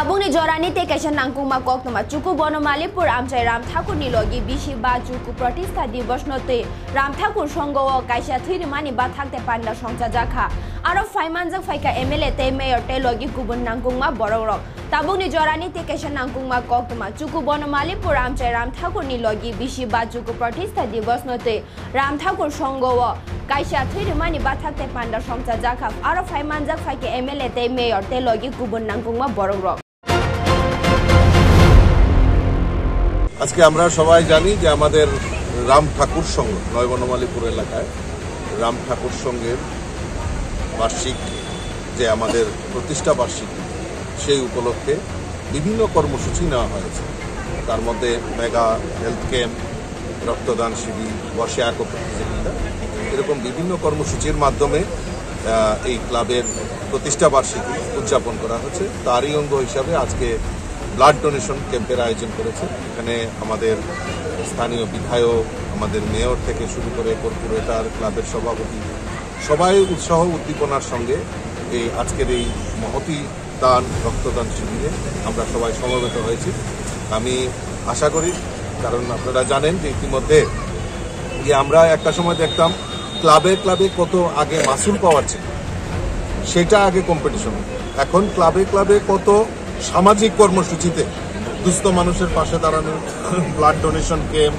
Tabungni jorani te kaisa nangkungma koknoma chuku bonomalipur amchai Ram Thakur ni logi bishi ba chuku pratistha divas note Ram Thakur songo kaisa thirimani ba thakte panda songcha jakha aro faimanjak faika MLA te mayor te logi kubun nangkungma bororok Tabungni jorani te kaisa nangkungma koknoma chuku bonomalipur amchai Ram Thakur ni logi bishi ba chuku pratistha divas note Ram Thakur songo kaisa thirimani ba thakte panda songcha jakha aro faimanjak faika MLA te mayor te logi kubun nangkungma bororok আজকে আমরা সবাই জানি যে আমাদের রাম ঠাকুর সংঘ নয় বনমালীপুর এলাকায় রাম ঠাকুর সংঘের বার্ষিক যে আমাদের প্রতিষ্ঠা বার্ষিকী সেই উপলক্ষে বিভিন্ন কর্মসূচি নেওয়া হয়েছে তার মধ্যে মেগা হেলথ ক্যাম্প রক্তদান শিবির বর্ষে আঁকো প্রতিযোগিতা এরকম বিভিন্ন কর্মসূচির মাধ্যমে এই ক্লাবের প্রতিষ্ঠা বার্ষিকী উদযাপন করা হচ্ছে তারই অঙ্গ হিসাবে আজকে ব্লাড ডোনেশন ক্যাম্পের আয়োজন করেছে এখানে আমাদের স্থানীয় বিধায়ক আমাদের মেয়র থেকে শুরু করে কর্পোরেটর ক্লাবের সভাপতি সবাই উৎসাহ উদ্দীপনার সঙ্গে এই আজকের এই মহতী দান রক্তদান শিবিরে আমরা সবাই সমবেত হয়েছি আমি আশা করি কারণ আপনারা জানেন যে ইতিমধ্যে যে আমরা একটা সময় দেখতাম ক্লাবে ক্লাবে কত আগে মাসুল পাওয়ার ছিল সেটা আগে কম্পিটিশন এখন ক্লাবে ক্লাবে কত সামাজিক কর্মসূচিতে দুস্থ মানুষের পাশে দাঁড়ানো ব্লাড ডোনেশন ক্যাম্প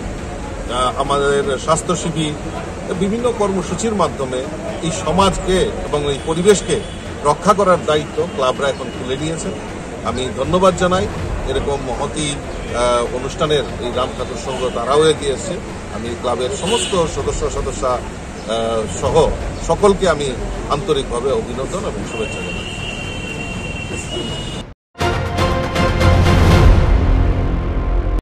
আমাদের স্বাস্থ্য শিবির বিভিন্ন কর্মসূচির মাধ্যমে এই সমাজকে এবং এই পরিবেশকে রক্ষা করার দায়িত্ব ক্লাবরা এখন তুলে নিয়েছে আমি ধন্যবাদ জানাই এরকম মহতী অনুষ্ঠানের এই রাম ঠাকুর সংঘ তারাও এগিয়ে এসেছে আমি ক্লাবের সমস্ত সদস্যা সহ সকলকে আমি আন্তরিকভাবে অভিনন্দন এবং শুভেচ্ছা জানাই